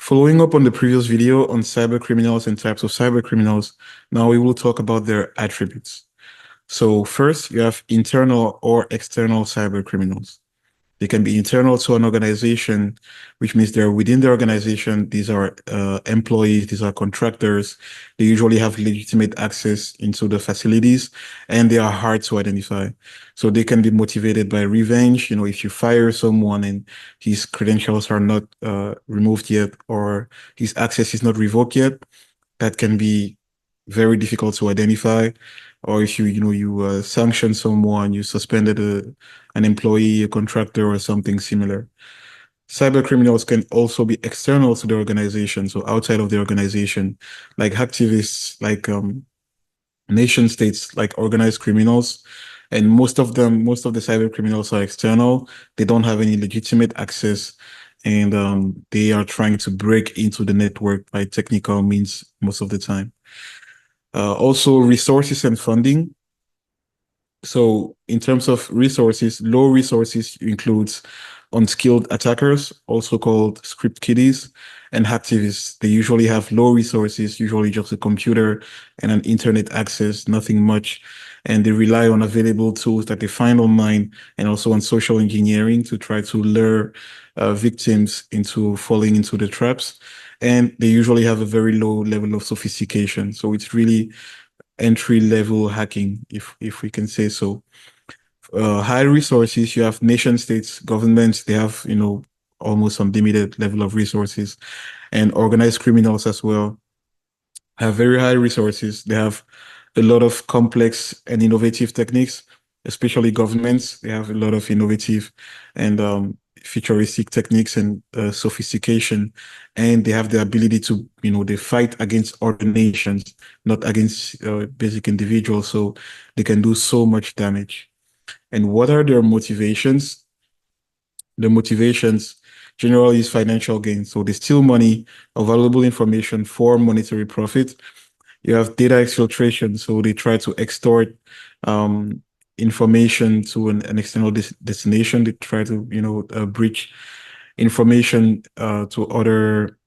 Following up on the previous video on cyber criminals and types of cyber criminals, now we will talk about their attributes. So first, you have internal or external cyber criminals. They can be internal to an organization, which means they're within the organization. These are employees, these are contractors. They usually have legitimate access into the facilities, and they are hard to identify. So they can be motivated by revenge. If you fire someone and his credentials are not removed yet, or his access is not revoked yet, that can be very difficult to identify. Or if you sanction someone, you suspended an employee, a contractor, or something similar. Cyber criminals can also be external to the organization, so outside of the organization, like activists, like nation states, like organized criminals. And most of the cyber criminals are external. They don't have any legitimate access, and they are trying to break into the network by technical means most of the time. Also, resources and funding. So in terms of resources, low resources includes unskilled attackers, also called script kiddies, and hacktivists. They usually have low resources, usually just a computer and an internet access, nothing much. And they rely on available tools that they find online and also on social engineering to try to lure victims into falling into the traps. And they usually have a very low level of sophistication. So it's really entry-level hacking, if we can say so. High resources, you have nation states, governments, they have, almost unlimited level of resources, and organized criminals as well have very high resources. They have a lot of complex and innovative techniques, especially governments. They have a lot of innovative and futuristic techniques and sophistication, and they have the ability to, they fight against other nations, not against basic individuals. So they can do so much damage. And what are their motivations? The motivations generally is financial gain. So they steal money or valuable information for monetary profit. You have data exfiltration, so they try to extort information to an external destination. They try to, breach information to other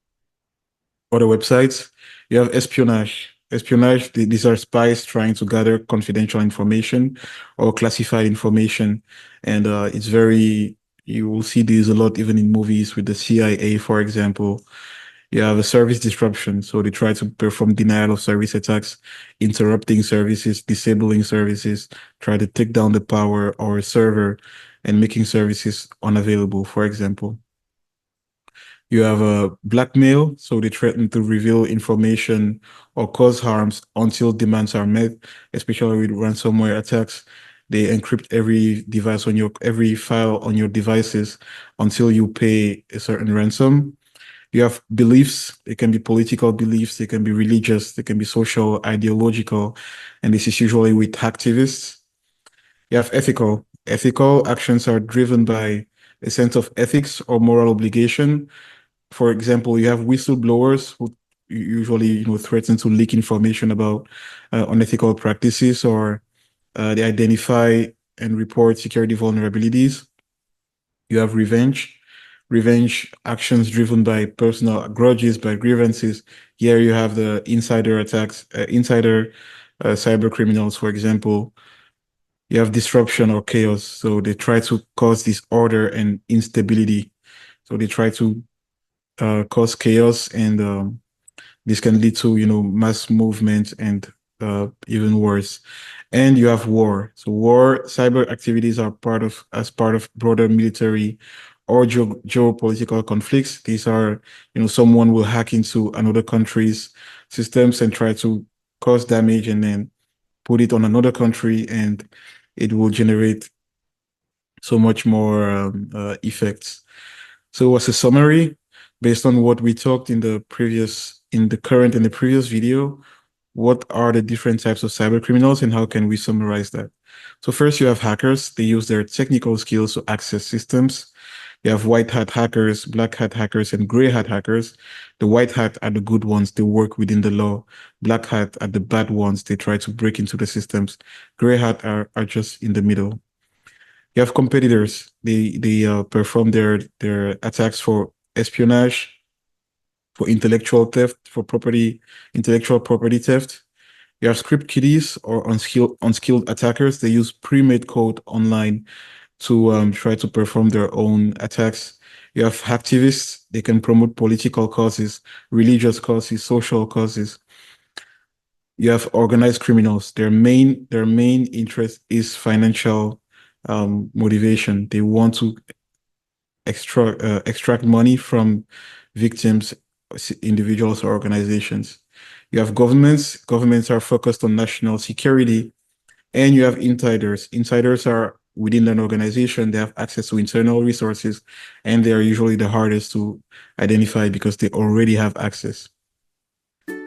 websites. You have espionage. Espionage, these are spies trying to gather confidential information or classified information. And it's very, you will see these a lot even in movies with the CIA, for example. You have a service disruption. So they try to perform denial of service attacks, interrupting services, disabling services, try to take down the power or a server and making services unavailable, for example. You have a blackmail. So they threaten to reveal information or cause harms until demands are met, especially with ransomware attacks. They encrypt every file on your devices until you pay a certain ransom. You have beliefs. They can be political beliefs, they can be religious, they can be social, ideological, and this is usually with activists. You have ethical. Ethical actions are driven by a sense of ethics or moral obligation. For example, you have whistleblowers who usually, threaten to leak information about unethical practices, or they identify and report security vulnerabilities. You have revenge. Revenge actions driven by personal grudges, by grievances. Here you have the insider attacks, insider cyber criminals, for example. You have disruption or chaos. So they try to cause disorder and instability. So they try to cause chaos, and this can lead to, mass movement and even worse. And you have war. So war, cyber activities are as part of broader military or geopolitical conflicts. These are, someone will hack into another country's systems and try to cause damage and then put it on another country, and it will generate so much more effects. So as a summary, based on what we talked in the current and the previous video, what are the different types of cyber criminals and how can we summarize that? So first you have hackers. They use their technical skills to access systems. You have white hat hackers, black hat hackers, and gray hat hackers. The white hat are the good ones. They work within the law. Black hat are the bad ones. They try to break into the systems. Gray hat are just in the middle. You have competitors. They perform their attacks for espionage, for intellectual property theft. You have script kiddies or unskilled attackers. They use pre-made code online to try to perform their own attacks. You have hacktivists. They can promote political causes, religious causes, social causes. You have organized criminals. Their main interest is financial motivation. They want to extract money from victims, individuals, or organizations. You have governments. Governments are focused on national security. And you have insiders. Insiders are within an organization. They have access to internal resources, and they are usually the hardest to identify because they already have access.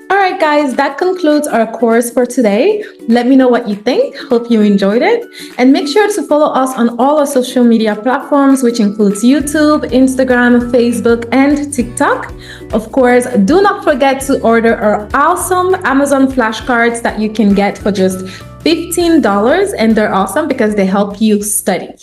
All right, guys, that concludes our course for today. Let me know what you think. Hope you enjoyed it. And make sure to follow us on all our social media platforms, which includes YouTube, Instagram, Facebook, and TikTok. Of course, do not forget to order our awesome Amazon flashcards that you can get for just $15. And they're awesome because they help you study.